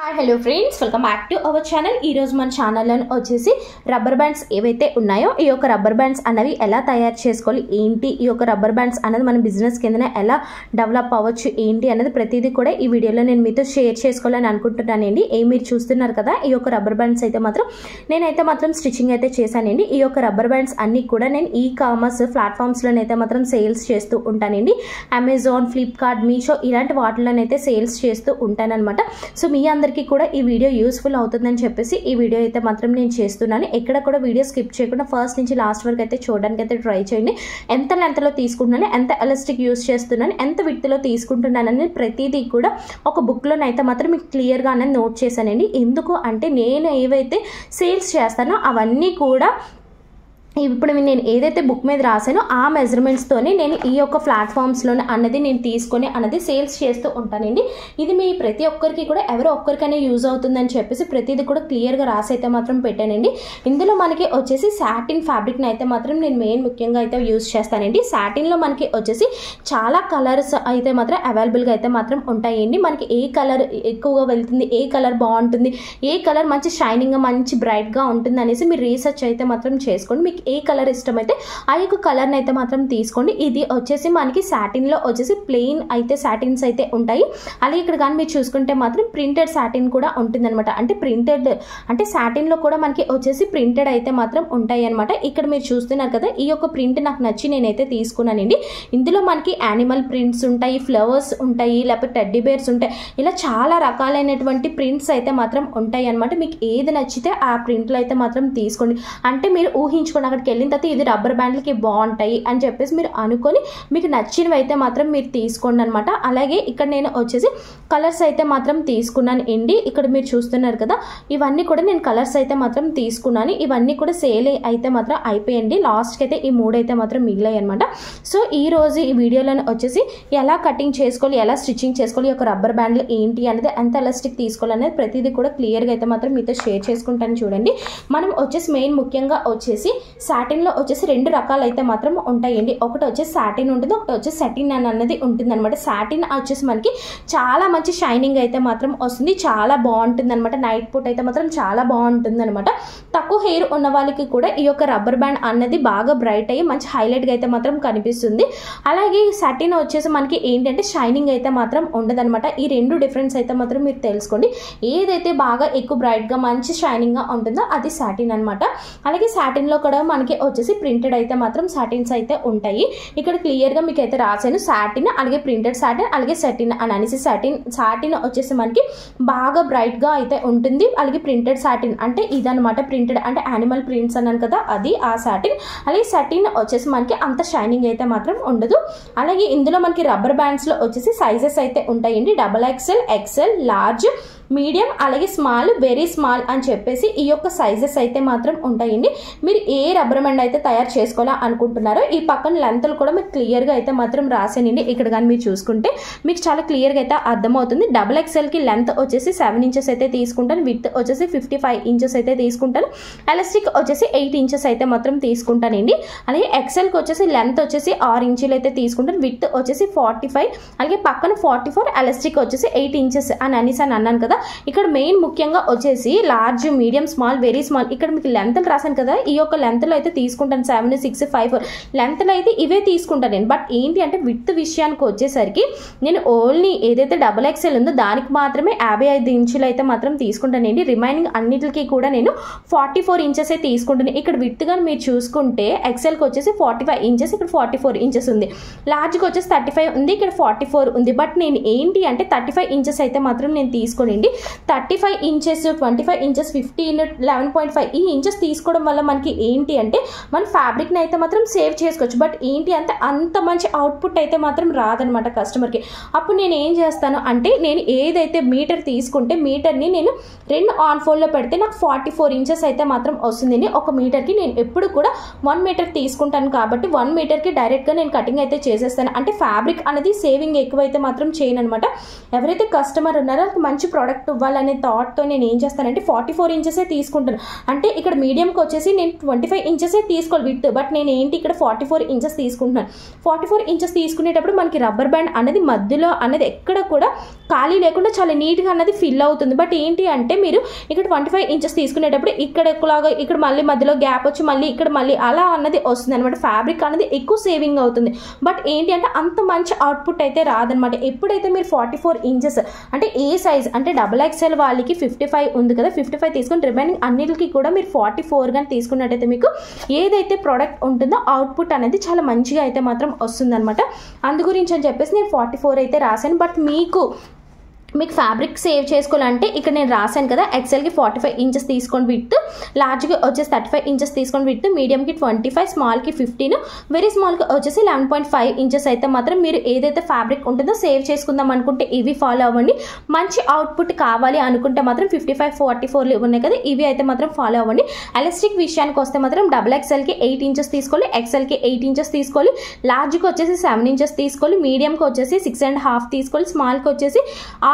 Hi hello friends, welcome back to our channel. ఈరోజు మన ఛానల్లో వచ్చేసి రబ్బర్ బ్యాండ్స్ ఏవైతే ఉన్నాయో ఈ యొక్క రబ్బర్ బ్యాండ్స్ అనేవి ఎలా తయారు చేసుకోవాలి, ఏంటి ఈ యొక్క రబ్బర్ బ్యాండ్స్ అనేది మన బిజినెస్ కింద ఎలా డెవలప్ అవ్వచ్చు ఏంటి అనేది ప్రతిదీ కూడా ఈ వీడియోలో నేను మీతో షేర్ చేసుకోవాలని అనుకుంటున్నానండి. మీరు చూస్తున్నారు కదా, ఈ యొక్క రబ్బర్ బ్యాండ్స్ అయితే నేనైతే స్టిచ్చింగ్ అయితే చేశానండి. ఈ యొక్క రబ్బర్ బ్యాండ్స్ అన్ని కూడా నేను ఈ కామర్స్ ప్లాట్ఫామ్స్లోనైతే సేల్స్ చేస్తూ ఉంటానండి. అమెజాన్, ఫ్లిప్కార్ట్, మీషో ఇలాంటి వాటిలోనైతే సేల్స్ చేస్తూ ఉంటానన్నమాట. సో మీ అందరికీ కూడా ఈ వీడియో యూస్ఫుల్ అవుతుందని చెప్పేసి ఈ వీడియో అయితే నేను చేస్తున్నాను. ఎక్కడ కూడా వీడియో స్కిప్ చేయకుండా ఫస్ట్ నుంచి లాస్ట్ వరకు అయితే చూడడానికి అయితే ట్రై చేయండి. ఎంత లెంత్లో తీసుకుంటున్నాను, ఎంత ఎలాస్టిక్ యూస్ చేస్తున్నాను, ఎంత విడ్త్లో తీసుకుంటున్నానని ప్రతిదీ కూడా ఒక బుక్లోనైతే మీకు క్లియర్గా అనేది నోట్ చేశానండి. ఎందుకు అంటే నేను ఏవైతే సేల్స్ చేస్తానో అవన్నీ కూడా ఇప్పుడు నేను ఏదైతే బుక్ మీద రాసానో ఆ మెజర్మెంట్స్తోనే నేను ఈ యొక్క ప్లాట్ఫామ్స్లోనే అన్నది నేను తీసుకొని అన్నది సేల్స్ చేస్తూ ఉంటానండి. ఇది మీ ప్రతి ఒక్కరికి కూడా ఎవరో ఒక్కరికైనా యూజ్ అవుతుందని చెప్పేసి ప్రతిదీ కూడా క్లియర్గా రాసి అయితే పెట్టానండి. ఇందులో మనకి వచ్చేసి సాటిన్ ఫ్యాబ్రిక్ని అయితే నేను మెయిన్ ముఖ్యంగా అయితే యూజ్ చేస్తానండి. సాటిన్లో మనకి వచ్చేసి చాలా కలర్స్ అయితే అవైలబుల్గా అయితే ఉంటాయండి. మనకి ఏ కలర్ ఎక్కువగా వెళ్తుంది, ఏ కలర్ బాగుంటుంది, ఏ కలర్ మంచి షైనింగ్గా మంచి బ్రైట్గా ఉంటుంది అనేసి మీరు రీసెర్చ్ అయితే చేసుకోండి. మీకు ఏ కలర్ ఇష్టమైతే ఆ యొక్క కలర్ని అయితే తీసుకోండి. ఇది వచ్చేసి మనకి సాటిన్లో వచ్చేసి ప్లెయిన్ అయితే సాటిన్స్ అయితే ఉంటాయి. అలాగే ఇక్కడ కానీ మీరు చూసుకుంటే ప్రింటెడ్ సాటిన్ కూడా ఉంటుంది అనమాట. అంటే ప్రింటెడ్ అంటే సాటిన్లో కూడా మనకి వచ్చేసి ప్రింటెడ్ అయితే ఉంటాయి అనమాట. ఇక్కడ మీరు చూస్తున్నారు కదా, ఈ యొక్క ప్రింట్ నాకు నచ్చి నేనైతే తీసుకున్నానండి. ఇందులో మనకి యానిమల్ ప్రింట్స్ ఉంటాయి, ఫ్లవర్స్ ఉంటాయి, లేకపోతే టెడ్డీ బేర్స్ ఉంటాయి, ఇలా చాలా రకాలైనటువంటి ప్రింట్స్ అయితే ఉంటాయి అనమాట. మీకు ఏది నచ్చితే ఆ ప్రింట్లు అయితే తీసుకోండి. అంటే మీరు ఊహించుకోండి, అక్కడికి వెళ్ళిన తర్వాత ఇది రబ్బర్ బ్యాండ్లకి బాగుంటాయి అని చెప్పేసి మీరు అనుకొని మీకు నచ్చినవి అయితే మీరు తీసుకోండి అనమాట. అలాగే ఇక్కడ నేను వచ్చేసి కలర్స్ అయితే తీసుకున్నాను అండి. ఇక్కడ మీరు చూస్తున్నారు కదా, ఇవన్నీ కూడా నేను కలర్స్ అయితే తీసుకున్నాను. ఇవన్నీ కూడా సేల్ అయితే అయిపోయండి. లాస్ట్కి అయితే ఈ 3 అయితే మిగిలాయి అనమాట. సో ఈ రోజు ఈ వీడియోలో వచ్చేసి ఎలా కటింగ్ చేసుకోవాలి, ఎలా స్టిచ్చింగ్ చేసుకోవాలి, ఈ యొక్క రబ్బర్ బ్యాండ్లు ఏంటి అనేది, ఎంత ఎలాస్టిక్ తీసుకోవాలి అనేది ప్రతిదీ కూడా క్లియర్గా అయితే మీతో షేర్ చేసుకుంటాను. చూడండి, మనం వచ్చేసి మెయిన్ ముఖ్యంగా వచ్చేసి సాటిన్లో వచ్చేసి 2 రకాలు అయితే ఉంటాయండి. ఒకటి వచ్చేసి సాటిన్ ఉంటుంది, ఒకటి వచ్చేసి సెటిన్ అన్నది ఉంటుంది అనమాట. సాటిన్ వచ్చేసి మనకి చాలా మంచి షైనింగ్ అయితే వస్తుంది, చాలా బాగుంటుంది అనమాట. నైట్ పూట్ అయితే చాలా బాగుంటుంది అనమాట. తక్కువ హెయిర్ ఉన్న వాళ్ళకి కూడా ఈ యొక్క రబ్బర్ బ్యాండ్ అన్నది బాగా బ్రైట్ అయ్యి మంచి హైలైట్గా అయితే కనిపిస్తుంది. అలాగే సాటిన్ వచ్చేసి మనకి ఏంటంటే షైనింగ్ అయితే ఉండదనమాట. ఈ 2 డిఫరెన్స్ అయితే మీరు తెలుసుకోండి. ఏదైతే బాగా ఎక్కువ బ్రైట్గా మంచి షైనింగ్గా ఉంటుందో అది సాటిన్ అనమాట. అలాగే సాటిన్లో కూడా మనకి వచ్చేసి ప్రింటెడ్ అయితే సాటిన్స్ అయితే ఉంటాయి. ఇక్కడ క్లియర్గా మీకు అయితే రాశాను సాటిన్, అలాగే ప్రింటెడ్ సాటిన్, అలాగే సెటిన్ అని అనేసి. సాటిన్ వచ్చేసి మనకి బాగా బ్రైట్గా అయితే ఉంటుంది. అలాగే ప్రింటెడ్ సాటిన్ అంటే ఇదనమాట. ప్రింటెడ్ అంటే యానిమల్ ప్రింట్స్ అన్నాను కదా, అది ఆ సాటిన్. అలాగే సెటిన్ వచ్చేసి మనకి అంత షైనింగ్ అయితే ఉండదు. అలాగే ఇందులో మనకి రబ్బర్ బ్యాండ్స్లో వచ్చేసి సైజెస్ అయితే ఉంటాయండి. XXL, XL, లార్జ్, మీడియం, అలాగే స్మాల్, వెరీ స్మాల్ అని చెప్పేసి ఈ యొక్క సైజెస్ అయితే ఉంటాయండి. మీరు ఏ రబ్బర్ బ్యాండ్ అయితే తయారు చేసుకోవాలా అనుకుంటున్నారో ఈ పక్కన లెంత్లు కూడా మీకు క్లియర్గా అయితే రాసానండి. ఇక్కడ కానీ మీరు చూసుకుంటే మీకు చాలా క్లియర్గా అయితే అర్థమవుతుంది. XXLకి లెంత్ వచ్చేసి 7 ఇంచెస్ అయితే తీసుకుంటాను, విత్ వచ్చేసి 55 ఇంచెస్ అయితే తీసుకుంటాను, ఎలాస్టిక్ వచ్చేసి 8 ఇంచెస్ అయితే తీసుకుంటానండి. అలాగే XLకి వచ్చేసి లెంత్ వచ్చేసి 6 ఇంచులు అయితే తీసుకుంటాను, విత్ వచ్చేసి 45, అలాగే పక్కన 44, ఎలాస్టిక్ వచ్చేసి 8 ఇంచెస్ అని అన్నాను కదా. ఇక్కడ మెయిన్ ముఖ్యంగా వచ్చేసి large, medium, small, very small, ఇక్కడ మీకు లెంత్లు రాశాను కదా, ఈ యొక్క లెంత్లో అయితే తీసుకుంటాను 7, 6, 5 లెంత్లో అయితే ఇవే తీసుకుంటాను నేను. బట్ ఏంటి అంటే విత్ విషయానికి వచ్చేసరికి నేను ఓన్లీ ఏదైతే XXL ఉందో దానికి మాత్రమే 55 ఇంచులు అయితే తీసుకుంటానండి. రిమైనింగ్ అన్నిటికీ కూడా నేను 44 ఇంచెస్ తీసుకుంటాను. ఇక్కడ విత్ గా మీరు చూసుకుంటే XLకి వచ్చేసి 45 ఇంచెస్, ఇక్కడ 44 ఇంచెస్ ఉంది. లార్జ్కి వచ్చేసి 35 ఉంది, ఇక్కడ 44 ఉంది. బట్ నేను ఏంటి అంటే 35 ఇంచెస్ అయితే నేను తీసుకోనండి. 35 ఇంచెస్, 25 ఇంచెస్, 15, 11.5 ఈ ఇంచెస్ తీసుకోవడం వల్ల మనకి ఏంటి అంటే మన ఫ్యాబ్రిక్ని అయితే సేవ్ చేసుకోవచ్చు. బట్ ఏంటి అంటే అంత మంచి అవుట్పుట్ అయితే రాదనమాట కస్టమర్కి. అప్పుడు నేను ఏం చేస్తాను అంటే నేను ఏదైతే మీటర్ తీసుకుంటే మీటర్ని నేను 2 ఆన్ ఫోల్డ్లో పెడితే నాకు 44 ఇంచెస్ అయితే వస్తుందండి. ఒక మీటర్కి నేను ఎప్పుడు కూడా 1 మీటర్ తీసుకుంటాను కాబట్టి 1 మీటర్కి డైరెక్ట్గా నేను కటింగ్ అయితే చేసేస్తాను. అంటే ఫ్యాబ్రిక్ అనేది సేవింగ్ ఎక్కువైతే చేయను అనమాట. ఎవరైతే కస్టమర్ ఉన్నారో మంచి ప్రోడక్ట్ ప్రోడక్ట్ ఇవ్వాలనే థాట్తో నేను ఏం చేస్తానంటే 44 ఇంచెసే తీసుకుంటాను. అంటే ఇక్కడ మీడియంకి వచ్చేసి నేను 25 ఇంచెసే తీసుకోవాలి విత్, బట్ నేను ఏంటి ఇక్కడ 44 ఇంచెస్ తీసుకుంటున్నాను. 44 ఇంచెస్ తీసుకునేటప్పుడు మనకి రబ్బర్ బ్యాండ్ అనేది మధ్యలో అనేది ఎక్కడ కూడా ఖాళీ లేకుండా చాలా నీట్గా అనేది ఫిల్ అవుతుంది. బట్ ఏంటి అంటే మీరు ఇక్కడ 25 ఇంచెస్ తీసుకునేటప్పుడు ఇక్కడ మళ్ళీ మధ్యలో గ్యాప్ వచ్చి మళ్ళీ ఇక్కడ మళ్ళీ అలా అన్నది వస్తుంది అనమాట. ఫ్యాబ్రిక్ అనేది ఎక్కువ సేవింగ్ అవుతుంది. బట్ ఏంటి అంటే అంత మంచి అవుట్పుట్ అయితే రాదనమాట. ఎప్పుడైతే మీరు 44 ఇంచెస్ అంటే ఏ సైజ్ అంటే XXL వాళ్ళకి 55 ఉంది కదా, 55 తీసుకుని రిమైనింగ్ అన్నిటికీ కూడా మీరు 44 కానీ తీసుకున్నట్టయితే మీకు ఏదైతే ప్రోడక్ట్ ఉంటుందో అవుట్పుట్ అనేది చాలా మంచిగా అయితే మాత్రం వస్తుంది అనమాట. అందు గురించి అని చెప్పేసి నేను 44 అయితే రాశాను. బట్ మీకు ఫ్యాబ్రిక్ సేవ్ చేసుకోవాలంటే ఇక్కడ నేను రాశాను కదా, ఎక్సెల్కి 45 ఇంచెస్ తీసుకోండి విత్, లార్జ్కి వచ్చేసి 35 ఇంచెస్ తీసుకోండి విత్, మీడియంకి 25, స్మాల్కి 15, వెరీ స్మాల్కి వచ్చేసి 11.5 ఇంచెస్ అయితే మాత్రం మీరు ఏదైతే ఫ్యాబ్రిక్ ఉంటుందో సేవ్ చేసుకుందాం అనుకుంటే ఇవి ఫాలో అవ్వండి. మంచి అవుట్పుట్ కావాలి అనుకుంటే మాత్రం 55, 44 ఉన్నాయి కదా, ఇవి అయితే మాత్రం ఫాలో అవ్వండి. ఎలాస్టిక్ విషయానికి వస్తే మాత్రం XXLకి 8 ఇంచెస్ తీసుకోవాలి, ఎక్సెల్కి 8 ఇంచెస్ తీసుకోవాలి, లార్జ్కి వచ్చేసి 7 ఇంచెస్ తీసుకోవాలి, మీడియంకి వచ్చేసి 6.5 తీసుకోవాలి, స్మాల్కి వచ్చేసి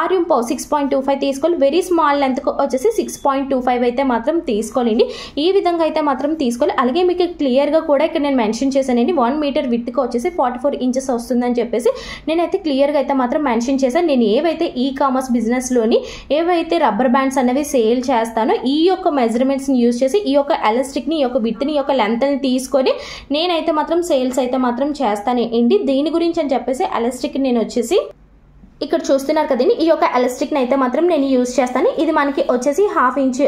6.25 తీసుకోవాలి, వెరీ స్మాల్ లెంత్కి వచ్చేసి 6.25 అయితే మాత్రం తీసుకోవాలండి. ఈ విధంగా అయితే మాత్రం తీసుకోవాలి. అలాగే మీకు క్లియర్గా కూడా ఇక్కడ నేను మెన్షన్ చేశానండి, 1 మీటర్ విత్కి వచ్చేసి 44 ఇంచెస్ వస్తుందని చెప్పేసి నేనైతే క్లియర్గా అయితే మాత్రం మెన్షన్ చేశాను. నేను ఏవైతే ఈ కామర్స్ బిజినెస్లోని ఏవైతే రబ్బర్ బ్యాండ్స్ అనేవి సేల్ చేస్తానో ఈ యొక్క మెజర్మెంట్స్ని యూజ్ చేసి ఈ యొక్క ఎలాస్టిక్ని, ఈ యొక్క విత్ని, ఈ యొక్క లెంత్ని తీసుకొని నేనైతే మాత్రం సేల్స్ అయితే మాత్రం చేస్తాను ఏంటి. దీని గురించి అని చెప్పేసి ఎలాస్టిక్ నేను వచ్చేసి ఇక్కడ చూస్తున్నారు కదండి, ఈ యొక్క ఎలాస్టిక్ని అయితే మాత్రం నేను యూజ్ చేస్తాను. ఇది మనకి వచ్చేసి 1/2 ఇంచ్,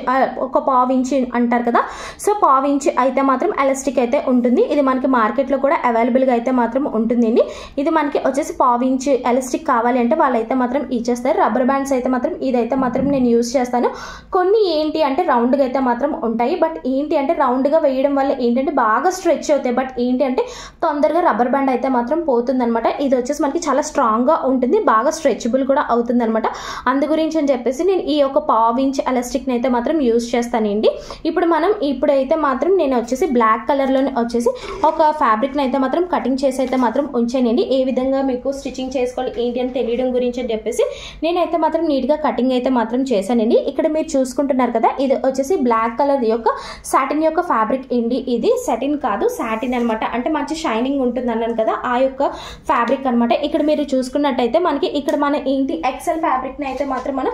ఒక 1/4 ఇంచ్ అంటారు కదా, సో 1/4 ఇంచ్ అయితే మాత్రం ఎలాస్టిక్ అయితే ఉంటుంది. ఇది మనకి మార్కెట్లో కూడా అవైలబుల్గా అయితే మాత్రం ఉంటుందండి. ఇది మనకి వచ్చేసి 1/4 ఇంచ్ ఎలాస్టిక్ కావాలి అంటే వాళ్ళైతే మాత్రం ఇచ్చేస్తారు. రబ్బర్ బ్యాండ్స్ అయితే మాత్రం ఇదైతే మాత్రం నేను యూజ్ చేస్తాను. కొన్ని ఏంటి అంటే రౌండ్గా అయితే మాత్రం ఉంటాయి, బట్ ఏంటి అంటే రౌండ్గా వేయడం వల్ల ఏంటంటే బాగా స్ట్రెచ్ అవుతాయి, బట్ ఏంటి అంటే తొందరగా రబ్బర్ బ్యాండ్ అయితే మాత్రం పోతుంది అనమాట. ఇది వచ్చేసి మనకి చాలా స్ట్రాంగ్గా ఉంటుంది, బాగా స్ట్రెచబుల్ కూడా అవుతుంది అనమాట. అందు గురించి అని చెప్పేసి నేను ఈ యొక్క 1/4 ఇంచ్ ఎలాస్టిక్ని అయితే మాత్రం యూజ్ చేస్తానండి. ఇప్పుడైతే మాత్రం నేను వచ్చేసి బ్లాక్ కలర్లోనే వచ్చేసి ఒక ఫ్యాబ్రిక్ని అయితే మాత్రం కటింగ్ చేసి అయితే మాత్రం ఉంచానండి. ఏ విధంగా మీకు స్టిచ్చింగ్ చేసుకోవాలి ఏంటి అని తెలియడం గురించి అని చెప్పేసి నేనైతే మాత్రం నీట్గా కటింగ్ అయితే మాత్రం చేశానండి. ఇక్కడ మీరు చూసుకుంటున్నారు కదా, ఇది వచ్చేసి బ్లాక్ కలర్ యొక్క సాటిన్ యొక్క ఫ్యాబ్రిక్ అండి. ఇది సెటిన్ కాదు, సాటిన్ అనమాట. అంటే మంచి షైనింగ్ ఉంటుంది అన్నాను కదా, ఆ యొక్క ఫ్యాబ్రిక్ అనమాట. ఇక్కడ మీరు చూసుకున్నట్టయితే మనకి ఇక్కడ మన ఏంటి ఎక్సెల్ ఫ్యాబ్రిక్ని అయితే మాత్రం మనం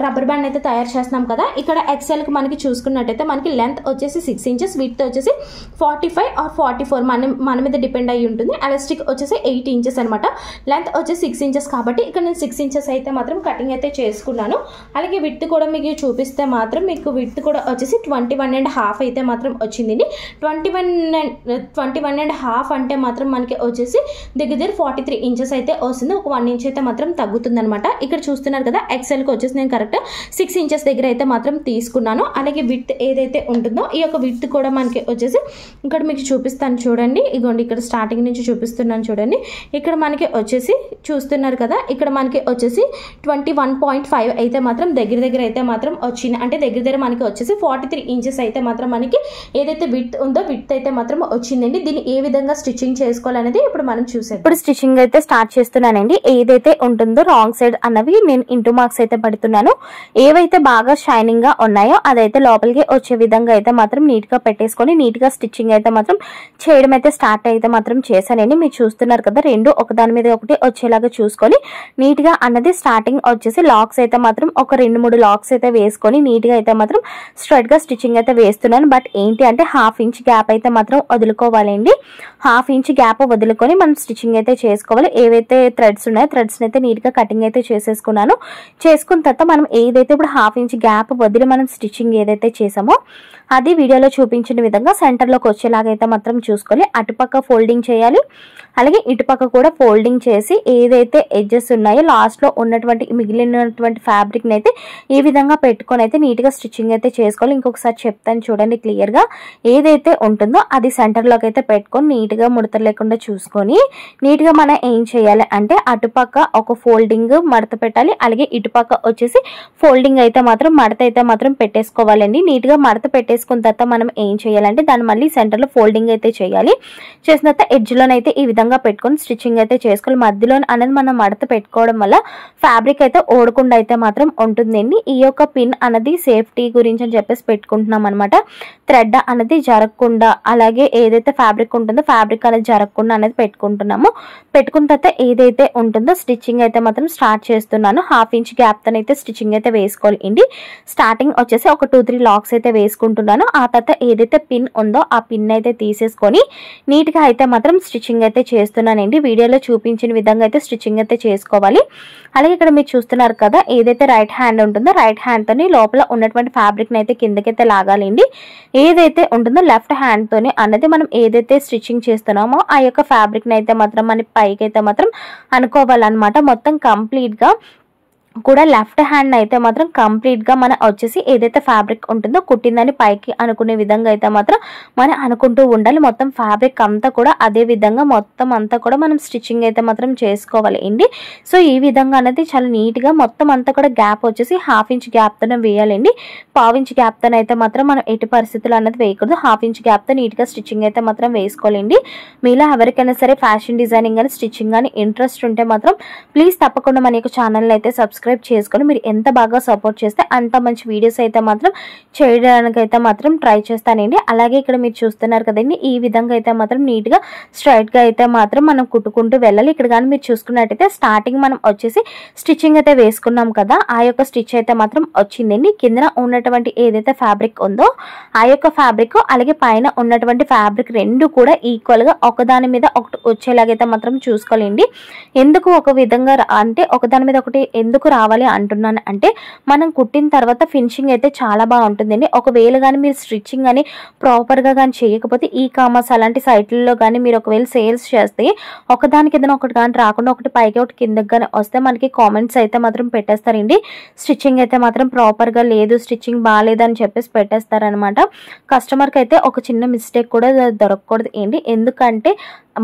రబ్బర్ బ్యాండ్ అయితే తయారు చేస్తున్నాం కదా. ఇక్కడ ఎక్సెల్కి మనకి చూసుకున్నట్టయితే మనకి లెంత్ వచ్చేసి 6 ఇంచెస్, విడ్త్ వచ్చేసి 45 ఆర్ 44 మన మీద డిపెండ్ అయ్యి ఉంటుంది. ఎలాస్టిక్ వచ్చేసి 8 ఇంచెస్ అనమాట, లెంత్ వచ్చేసి 6 ఇంచెస్ కాబట్టి ఇక్కడ నేను 6 ఇంచెస్ అయితే మాత్రం కటింగ్ అయితే చేసుకున్నాను. అలాగే విడ్త్ కూడా మీకు చూపిస్తే మాత్రం మీకు విడ్త్ కూడా వచ్చేసి 21.5 అయితే మాత్రం వచ్చిందండి. 21.5 అంటే మాత్రం మనకి వచ్చేసి దగ్గర 43 ఇంచెస్ అయితే వస్తుంది. ఒక 1 ఇంచ్ అయితే మాత్రం తగ్గుతుంది అనమాట. ఇక్కడ చూస్తున్నారు కదా, ఎక్సెల్కి వచ్చేసి నేను కరెక్ట్ 6 ఇంచెస్ దగ్గర అయితే మాత్రం తీసుకున్నాను. అలాగే విడ్త్ ఏదైతే ఉంటుందో ఈ యొక్క విడ్త్ కూడా మనకి వచ్చేసి ఇక్కడ మీకు చూపిస్తాను చూడండి. ఇగోండి ఇక్కడ స్టార్టింగ్ నుంచి చూపిస్తున్నాను చూడండి. ఇక్కడ మనకి వచ్చేసి చూస్తున్నారు కదా, ఇక్కడ మనకి వచ్చేసి 21.5 అయితే మాత్రం దగ్గర అయితే మాత్రం వచ్చింది. అంటే దగ్గర మనకి వచ్చేసి 43 ఇంచెస్ అయితే మాత్రం మనకి ఏదైతే విడ్త్ ఉందో విడ్త్ అయితే మాత్రం వచ్చిందండి. దీన్ని ఏ విధంగా స్టిచ్చింగ్ చేసుకోవాలనేది ఇప్పుడు మనం చూసాం. ఇప్పుడు స్టిచ్చింగ్ అయితే స్టార్ట్ చేస్తున్నానండి. ఏదైతే ఉంటుందో రాంగ్ సైడ్ అన్నవి నేను ఇంటూ మార్క్స్ అయితే పడుతున్నాను. ఏవైతే బాగా షైనింగ్ గా ఉన్నాయో అదైతే లోపలికి వచ్చే విధంగా అయితే మాత్రం నీట్ గా పెట్టేసుకొని నీట్ గా స్టిచ్చింగ్ అయితే మాత్రం చేయడం అయితే స్టార్ట్ అయితే మాత్రం చేశానండి. మీరు చూస్తున్నారు కదా, రెండు ఒకదాని మీద ఒకటి వచ్చేలాగా చూసుకొని నీట్ గా అన్నది స్టార్టింగ్ వచ్చేసి లాక్స్ అయితే మాత్రం ఒక 2-3 లాక్స్ అయితే వేసుకొని నీట్ గా అయితే మాత్రం స్ట్రైట్ గా స్టిచ్చింగ్ అయితే వేస్తున్నాను. బట్ ఏంటి అంటే 1/2 ఇంచ్ గ్యాప్ అయితే మాత్రం వదులుకోవాలండి. 1/2 ఇంచ్ గ్యాప్ వదులుకొని మనం స్టిచ్చింగ్ అయితే చేసుకోవాలి. ఏవైతే థ్రెడ్స్ ఉన్నాయో థ్రెడ్స్ అయితే నీట్ గా కటింగ్ అయితే చేసేసుకున్నాను. చేసుకున్న తర్వాత మనం ఏదైతే ఇప్పుడు 1/2 ఇంచ్ గ్యాప్ వదిలి మనం స్టిచ్చింగ్ ఏదైతే చేసామో అది వీడియోలో చూపించిన విధంగా సెంటర్లోకి వచ్చేలాగా అయితే మాత్రం చూసుకోవాలి. అటుపక్క ఫోల్డింగ్ చేయాలి, అలాగే ఇటుపక్క కూడా ఫోల్డింగ్ చేసి ఏదైతే ఎడ్జెస్ ఉన్నాయో లాస్ట్ లో ఉన్నటువంటి మిగిలినటువంటి ఫ్యాబ్రిక్ అయితే ఈ విధంగా పెట్టుకొని అయితే నీట్ గా స్టిచ్చింగ్ అయితే చేసుకోవాలి. ఇంకొకసారి చెప్తాను చూడండి క్లియర్ గా. ఏదైతే ఉంటుందో అది సెంటర్లోకి అయితే పెట్టుకొని నీట్ గా ముడతలు లేకుండా చూసుకొని నీట్ గా మనం ఏం చేయాలి అంటే అటుపక్క ఒక ఫోల్డింగ్ మడత పెట్టాలి. అలాగే ఇటుపక్క వచ్చేసి ఫోల్డింగ్ అయితే మాత్రం మడత అయితే మాత్రం పెట్టేసుకోవాలండి. నీట్గా మడత పెట్టేసుకున్న తర్వాత మనం ఏం చేయాలంటే దాన్ని మళ్ళీ సెంటర్లో ఫోల్డింగ్ అయితే చేయాలి. చేసిన తర్వాత ఎడ్జ్లోనైతే ఈ విధంగా పెట్టుకొని స్టిచ్చింగ్ అయితే చేసుకోవాలి. మధ్యలో అనేది మనం మడత పెట్టుకోవడం వల్ల ఫ్యాబ్రిక్ అయితే ఓడకుండా అయితే మాత్రం ఉంటుందండి. ఈ యొక్క పిన్ అనేది సేఫ్టీ గురించి అని చెప్పేసి పెట్టుకుంటున్నాం అనమాట. థ్రెడ్ అనేది జరగకుండా, అలాగే ఏదైతే ఫ్యాబ్రిక్ ఉంటుందో ఫ్యాబ్రిక్ అనేది జరగకుండా అనేది పెట్టుకుంటున్నాము. పెట్టుకున్న తర్వాత ఏదైతే ఉంటుందో స్టిచ్చింగ్ అయితే మాత్రం స్టార్ట్ చేస్తున్నాను. 1/2 ఇంచ్ గ్యాప్ తో అయితే స్టిచ్చింగ్ అయితే వేసుకోవాలి. స్టార్టింగ్ వచ్చేసి ఒక 2-3 లాక్స్ అయితే వేసుకుంటున్నాను. ఆ తర్వాత ఏదైతే పిన్ ఉందో ఆ పిన్ అయితే తీసేసుకొని నీట్ గా అయితే మాత్రం స్టిచ్చింగ్ అయితే చేస్తున్నానండి. వీడియోలో చూపించిన విధంగా అయితే స్టిచ్చింగ్ అయితే చేసుకోవాలి. అలాగే ఇక్కడ మీరు చూస్తున్నారు కదా, ఏదైతే రైట్ హ్యాండ్ ఉంటుందో రైట్ హ్యాండ్ తోని లోపల ఉన్నటువంటి ఫ్యాబ్రిక్ అయితే కిందకైతే లాగాలండి. ఏదైతే ఉంటుందో లెఫ్ట్ హ్యాండ్ తోని అన్నది మనం ఏదైతే స్టిచ్చింగ్ చేస్తున్నామో ఆ యొక్క ఫ్యాబ్రిక్ అయితే మాత్రం మన పైకి అయితే మాత్రం అనుకోవాలన్నమాట. మొత్తం కంప్లీట్ గా కూడా లెఫ్ట్ హ్యాండ్ అయితే మాత్రం కంప్లీట్ గా మన వచ్చేసి ఏదైతే ఫ్యాబ్రిక్ ఉంటుందో కుట్టిందని పైకి అనుకునే విధంగా అయితే మాత్రం మనం అనుకుంటూ ఉండాలి. మొత్తం ఫ్యాబ్రిక్ అంతా కూడా అదే విధంగా మొత్తం అంతా కూడా మనం స్టిచ్చింగ్ అయితే మాత్రం చేసుకోవాలి అండి. సో ఈ విధంగా అనేది చాలా నీట్ గా మొత్తం అంతా కూడా గ్యాప్ వచ్చేసి 1/2 ఇంచ్ గ్యాప్ తోనే వేయాలండి. 1/4 ఇంచ్ గ్యాప్ తో అయితే మాత్రం మనం ఎట్టి పరిస్థితులు అనేది వేయకూడదు. 1/2 ఇంచ్ గ్యాప్ తో నీట్ గా స్టిచ్చింగ్ అయితే మాత్రం వేసుకోవాలండి. మీలో ఎవరికైనా సరే ఫ్యాషన్ డిజైనింగ్ అని స్టిచ్చింగ్ అని ఇంట్రెస్ట్ ఉంటే మాత్రం ప్లీజ్ తప్పకుండా మన యొక్క ఛానల్ అయితే సబ్స్క్రైబ్ చేసుకొని మీరు ఎంత బాగా సపోర్ట్ చేస్తే అంత మంచి వీడియోస్ అయితే మాత్రం చేయడానికి అయితే మాత్రం ట్రై చేస్తానండి. అలాగే ఇక్కడ మీరు చూస్తున్నారు కదండి, ఈ విధంగా అయితే మాత్రం నీట్ గా స్ట్రైట్ గా అయితే మాత్రం మనం కుట్టుకుంటూ వెళ్ళాలి. ఇక్కడ కానీ మీరు చూసుకున్నట్టయితే స్టార్టింగ్ మనం వచ్చేసి స్టిచ్చింగ్ అయితే వేసుకున్నాం కదా, ఆ యొక్క స్టిచ్ అయితే మాత్రం వచ్చిందండి. కింద ఉన్నటువంటి ఏదైతే ఫ్యాబ్రిక్ ఉందో ఆ యొక్క ఫ్యాబ్రిక్ అలాగే పైన ఉన్నటువంటి ఫ్యాబ్రిక్ రెండు కూడా ఈక్వల్ గా ఒకదాని మీద ఒకటి వచ్చేలాగైతే మాత్రం చూసుకోవాలండి. ఎందుకు ఒక విధంగా అంటే ఒకదాని మీద ఒకటి ఎందుకు రావాలి అంటున్నాను అంటే మనం కుట్టిన తర్వాత ఫినిషింగ్ అయితే చాలా బాగుంటుందండి. ఒకవేళ కానీ మీరు స్టిచ్చింగ్ అని ప్రాపర్గా కానీ చేయకపోతే ఈ కామర్స్ అలాంటి సైట్లలో కానీ మీరు ఒకవేళ సేల్స్ చేస్తే ఒకదానికి ఏదైనా ఒకటి కానీ రాకుండా ఒకటి పైకి ఒకటి కిందకి కానీ వస్తే మనకి కామెంట్స్ అయితే మాత్రం పెట్టేస్తారండి. స్టిచ్చింగ్ అయితే మాత్రం ప్రాపర్గా లేదు, స్టిచ్చింగ్ బాగాలేదని చెప్పేసి పెట్టేస్తారనమాట. కస్టమర్కి అయితే ఒక చిన్న మిస్టేక్ కూడా దొరకకూడదు ఏంటి, ఎందుకంటే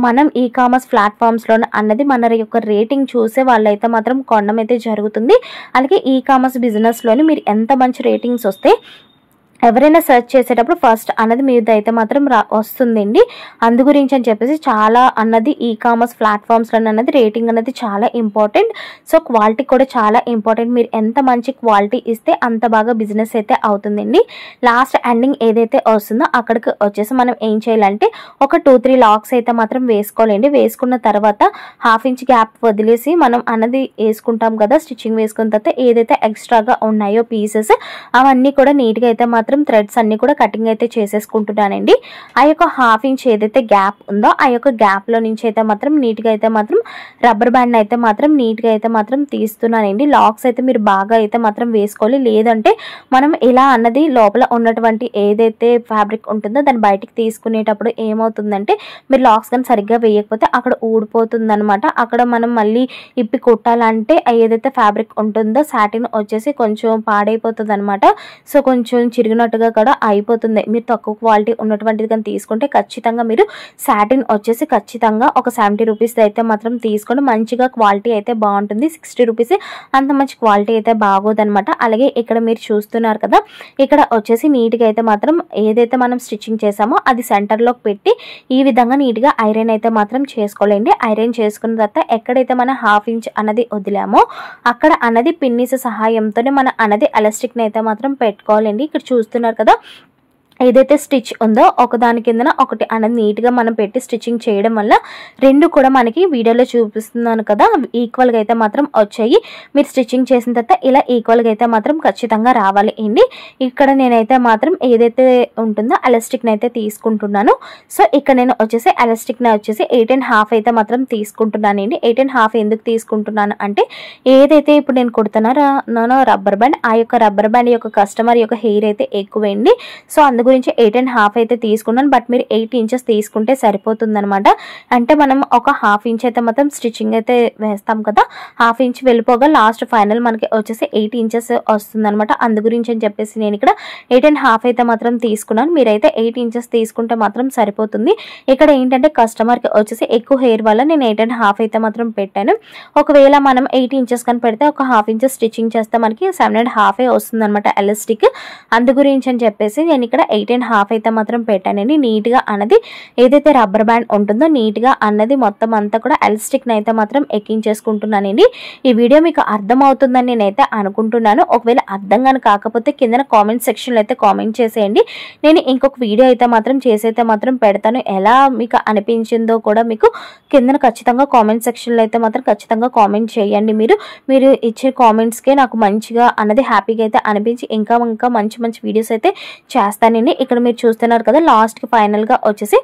మనం ఈ కామర్స్ ప్లాట్ఫామ్స్లో అన్నది మన యొక్క రేటింగ్ చూసే వాళ్ళైతే మాత్రం కొనడం అయితే జరుగుతుంది. అలాగే ఈ కామర్స్ బిజినెస్లోని మీరు ఎంత మంచి రేటింగ్స్ వస్తే ఎవరైనా సెర్చ్ చేసేటప్పుడు ఫస్ట్ అన్నది మీద అయితే మాత్రం వస్తుందండి. అందు గురించి అని చెప్పేసి చాలా అన్నది ఈ కామర్స్ ప్లాట్ఫామ్స్లో అన్నది రేటింగ్ అనేది చాలా ఇంపార్టెంట్. సో క్వాలిటీ కూడా చాలా ఇంపార్టెంట్. మీరు ఎంత మంచి క్వాలిటీ ఇస్తే అంత బాగా బిజినెస్ అయితే అవుతుందండి. లాస్ట్ ఎండింగ్ ఏదైతే వస్తుందో అక్కడికి వచ్చేసి మనం ఏం చేయాలంటే ఒక 2-3 లాక్స్ అయితే మాత్రం వేసుకోవాలండి. వేసుకున్న తర్వాత 1/2 ఇంచ్ గ్యాప్ వదిలేసి మనం అన్నది వేసుకుంటాం కదా, స్టిచ్చింగ్ వేసుకున్న తర్వాత ఏదైతే ఎక్స్ట్రాగా ఉన్నాయో పీసెస్ అవన్నీ కూడా నీట్గా అయితే మాత్రం థ్రెడ్స్ అన్ని కూడా కటింగ్ అయితే చేసేసుకుంటున్నానండి. ఆ యొక్క 1/2 ఇంచ్ ఏదైతే గ్యాప్ ఉందో ఆ యొక్క గ్యాప్ లో నుంచి అయితే మాత్రం నీట్ గా అయితే మాత్రం రబ్బర్ బ్యాండ్ అయితే మాత్రం నీట్ గా అయితే మాత్రం తీస్తున్నానండి. లాక్స్ అయితే మీరు బాగా అయితే మాత్రం వేసుకోవాలి, లేదంటే మనం ఇలా అన్నది లోపల ఉన్నటువంటి ఏదైతే ఫ్యాబ్రిక్ ఉంటుందో దాన్ని బయటికి తీసుకునేటప్పుడు ఏమవుతుందంటే మీరు లాక్స్ కానీ సరిగ్గా వేయకపోతే అక్కడ ఊడిపోతుంది అనమాట. అక్కడ మనం మళ్ళీ ఇప్పి కుట్టాలంటే ఏదైతే ఫ్యాబ్రిక్ ఉంటుందో సాటిన్ వచ్చేసి కొంచెం పాడైపోతుంది అనమాట. సో కొంచెం చిరిగినట్టుగా కూడా అయిపోతుంది. మీరు తక్కువ క్వాలిటీ ఉన్నటువంటిది కానీ తీసుకుంటే ఖచ్చితంగా మీరు సాటిన్ వచ్చేసి ఖచ్చితంగా ఒక 70 రూపీస్ అయితే మాత్రం తీసుకొని మంచిగా క్వాలిటీ అయితే బాగుంటుంది. 60 రూపీస్ అంత మంచి క్వాలిటీ అయితే బాగోదనమాట. అలాగే ఇక్కడ మీరు చూస్తున్నారు కదా, ఇక్కడ వచ్చేసి నీట్గా అయితే మాత్రం ఏదైతే మనం స్టిచ్చింగ్ చేసామో అది సెంటర్లోకి పెట్టి ఈ విధంగా నీట్గా ఐరన్ అయితే మాత్రం చేసుకోలేండి. ఐరన్ చేసుకున్న తర్వాత ఎక్కడైతే మనం 1/2 ఇంచ్ అన్నది వదిలామో అక్కడ అన్నది పిన్నీస్ సహాయంతోనే మన అన్నది ఎలాస్టిక్ని అయితే మాత్రం పెట్టుకోవాలండి. ఇక్కడ చూస్తున్నారు కదా, ఏదైతే స్టిచ్ ఉందో ఒకదాని కిందన ఒకటి అనేది నీట్గా మనం పెట్టి స్టిచ్చింగ్ చేయడం వల్ల రెండు కూడా మనకి వీడియోలో చూపిస్తున్నాను కదా ఈక్వల్గా అయితే మాత్రం వచ్చాయి. మీరు స్టిచ్చింగ్ చేసిన తర్వాత ఇలా ఈక్వల్గా అయితే మాత్రం ఖచ్చితంగా రావాలి అండి. ఇక్కడ నేనైతే మాత్రం ఏదైతే ఉంటుందో ఎలాస్టిక్ని అయితే తీసుకుంటున్నాను. సో ఇక్కడ నేను వచ్చేసి ఎలాస్టిక్ని వచ్చేసి 8.5 అయితే మాత్రం తీసుకుంటున్నాను అండి. 8.5 ఎందుకు తీసుకుంటున్నాను అంటే ఏదైతే ఇప్పుడు నేను కుడుతున్నానో రబ్బర్ బ్యాండ్, ఆ యొక్క రబ్బర్ బ్యాండ్ యొక్క కస్టమర్ యొక్క హెయిర్ అయితే ఎక్కువండి. సో అందుకు గురించి 8.5 అయితే తీసుకున్నాను. బట్ మీరు 8 ఇంచెస్ తీసుకుంటే సరిపోతుందన్నమాట. అంటే మనం ఒక హాఫ్ ఇంచ్ అయితే మాత్రం స్టిచ్చింగ్ అయితే వేస్తాం కదా, హాఫ్ ఇంచ్ వెళ్ళిపోగా లాస్ట్ ఫైనల్ మనకి వచ్చేసి 8 ఇంచెస్ వస్తుందన్నమాట. అందు గురించి అని చెప్పేసి నేను ఇక్కడ 8.5 అయితే మాత్రం తీసుకున్నాను. మీరైతే 8 ఇంచెస్ తీసుకుంటే మాత్రం సరిపోతుంది. ఇక్కడ ఏంటంటే కస్టమర్కి వచ్చేసి ఎక్కువ హెయిర్ వల్ల నేను 8.5 అయితే మాత్రం పెట్టాను. ఒకవేళ మనం 8 ఇంచెస్ కానీ పెడితే ఒక హాఫ్ ఇంచెస్ స్టిచ్చింగ్ చేస్తే మనకి 7.5 వస్తుంది అనమాట ఎలాస్టిక్. అందు గురించి అని చెప్పేసి నేను ఇక్కడ 8.5 అయితే మాత్రం పెట్టానండి. నీట్గా అన్నది ఏదైతే రబ్బర్ బ్యాండ్ ఉంటుందో నీట్గా అన్నది మొత్తం అంతా కూడా ఎలాస్టిక్ని అయితే మాత్రం ఎక్కించేసుకుంటున్నానండి. ఈ వీడియో మీకు అర్థమవుతుందని నేనైతే అనుకుంటున్నాను. ఒకవేళ అర్థం కానీ కాకపోతే కింద కామెంట్ సెక్షన్లో అయితే కామెంట్ చేసేయండి. నేను ఇంకొక వీడియో అయితే మాత్రం చేసైతే మాత్రం పెడతాను. ఎలా మీకు అనిపించిందో కూడా మీకు కింద ఖచ్చితంగా కామెంట్ సెక్షన్లో అయితే మాత్రం ఖచ్చితంగా కామెంట్ చేయండి. మీరు ఇచ్చే కామెంట్స్కే నాకు మంచిగా అన్నది హ్యాపీగా అయితే అనిపించి ఇంకా మంచి వీడియోస్ అయితే చేస్తానండి. ఇక్కడ మీరు చూస్తున్నారు కదా, లాస్ట్కి ఫైనల్గా వచ్చేసి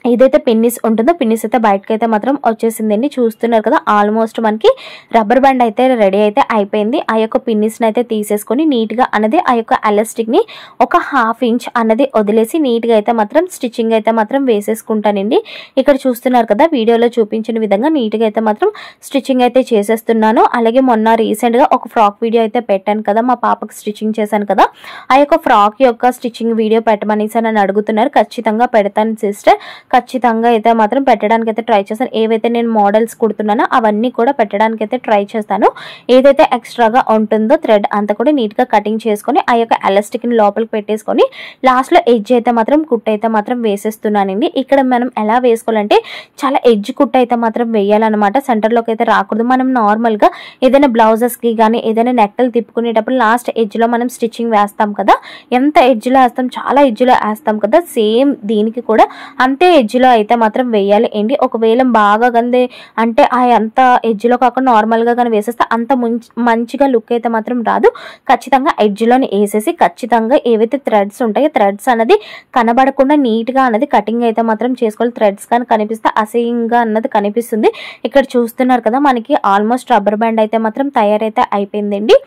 ఏదైతే పిన్నిస్ ఉంటుందో పిన్నిస్ అయితే బయటకు అయితే మాత్రం వచ్చేసిందండి. చూస్తున్నారు కదా, ఆల్మోస్ట్ మనకి రబ్బర్ బ్యాండ్ అయితే రెడీ అయితే అయిపోయింది. ఆ యొక్క పిన్నిస్ని అయితే తీసేసుకొని నీట్గా అన్నది ఆ యొక్క ఎలాస్టిక్ని ఒక హాఫ్ ఇంచ్ అన్నది వదిలేసి నీట్గా అయితే మాత్రం స్టిచ్చింగ్ అయితే మాత్రం వేసేసుకుంటానండి. ఇక్కడ చూస్తున్నారు కదా, వీడియోలో చూపించిన విధంగా నీట్గా అయితే మాత్రం స్టిచ్చింగ్ అయితే చేసేస్తున్నాను. అలాగే మొన్న రీసెంట్గా ఒక ఫ్రాక్ వీడియో అయితే పెట్టాను కదా, మా పాపకి స్టిచ్చింగ్ చేశాను కదా, ఆ యొక్క ఫ్రాక్ యొక్క స్టిచ్చింగ్ వీడియో పెట్టమనేసి నన్ను అడుగుతున్నారు. ఖచ్చితంగా పెడతాను సిస్టర్, ఖచ్చితంగా అయితే మాత్రం పెట్టడానికి అయితే ట్రై చేస్తాను. ఏవైతే నేను మోడల్స్ కుడుతున్నానో అవన్నీ కూడా పెట్టడానికి అయితే ట్రై చేస్తాను. ఏదైతే ఎక్స్ట్రాగా ఉంటుందో థ్రెడ్ అంతా కూడా నీట్గా కటింగ్ చేసుకొని ఆ యొక్క ఎలాస్టిక్ని లోపలికి పెట్టేసుకొని లాస్ట్లో ఎడ్జ్ అయితే మాత్రం కుట్ అయితే మాత్రం వేసేస్తున్నానండి. ఇక్కడ మనం ఎలా వేసుకోవాలంటే చాలా ఎడ్జ్ కుట్ అయితే మాత్రం వేయాలన్నమాట. సెంటర్లోకి అయితే రాకూడదు. మనం నార్మల్గా ఏదైనా బ్లౌజెస్కి కానీ ఏదైనా నెక్కలు తిప్పుకునేటప్పుడు లాస్ట్ ఎడ్జ్లో మనం స్టిచ్చింగ్ వేస్తాం కదా, ఎంత ఎడ్జ్లో వేస్తాం, చాలా ఎడ్జ్లో వేస్తాం కదా, సేమ్ దీనికి కూడా అంతే ఎడ్జ్లో అయితే మాత్రం వేయాలి ఏంటి. ఒకవేళ బాగా గందే అంటే అంత ఎడ్జ్లో కాకుండా నార్మల్గా కానీ వేసేస్తే అంత మంచిగా లుక్ అయితే మాత్రం రాదు. ఖచ్చితంగా ఎడ్జ్లోని వేసేసి ఖచ్చితంగా ఏవైతే థ్రెడ్స్ ఉంటాయో థ్రెడ్స్ అనేది కనబడకుండా నీట్గా అన్నది కటింగ్ అయితే మాత్రం చేసుకోవాలి. థ్రెడ్స్ కానీ కనిపిస్తే అసహ్యంగా అన్నది కనిపిస్తుంది. ఇక్కడ చూస్తున్నారు కదా, మనకి ఆల్మోస్ట్ రబ్బర్ బ్యాండ్ అయితే మాత్రం తయారైతే అయిపోయిందండి.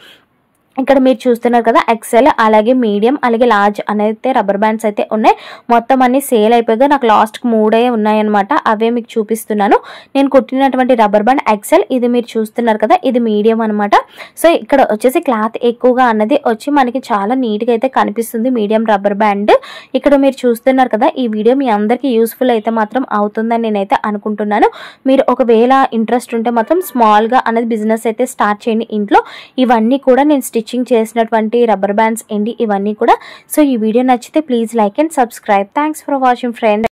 ఇక్కడ మీరు చూస్తున్నారు కదా, ఎక్సెల్ అలాగే మీడియం అలాగే లార్జ్ అనేది రబ్బర్ బ్యాండ్స్ అయితే ఉన్నాయి. మొత్తం అన్ని సేల్ అయిపోయిగా నాకు లాస్ట్కి 3 ఉన్నాయన్నమాట. అవే మీకు చూపిస్తున్నాను. నేను కుట్టినటువంటి రబ్బర్ బ్యాండ్ ఎక్సెల్, ఇది మీరు చూస్తున్నారు కదా, ఇది మీడియం అనమాట. సో ఇక్కడ వచ్చేసి క్లాత్ ఎక్కువగా అన్నది వచ్చి మనకి చాలా నీట్గా అయితే కనిపిస్తుంది మీడియం రబ్బర్ బ్యాండ్. ఇక్కడ మీరు చూస్తున్నారు కదా, ఈ వీడియో మీ అందరికీ యూస్ఫుల్ అయితే మాత్రం అవుతుందని నేనైతే అనుకుంటున్నాను. మీరు ఒకవేళ ఇంట్రెస్ట్ ఉంటే మాత్రం స్మాల్గా అనేది బిజినెస్ అయితే స్టార్ట్ చేయండి ఇంట్లో. ఇవన్నీ కూడా నేను స్టిచ్చింగ్ చేసినటువంటి రబ్బర్ బ్యాండ్స్ ఏంటి ఇవన్నీ కూడా. సో ఈ వీడియో నచ్చితే please like and subscribe. Thanks for watching friend.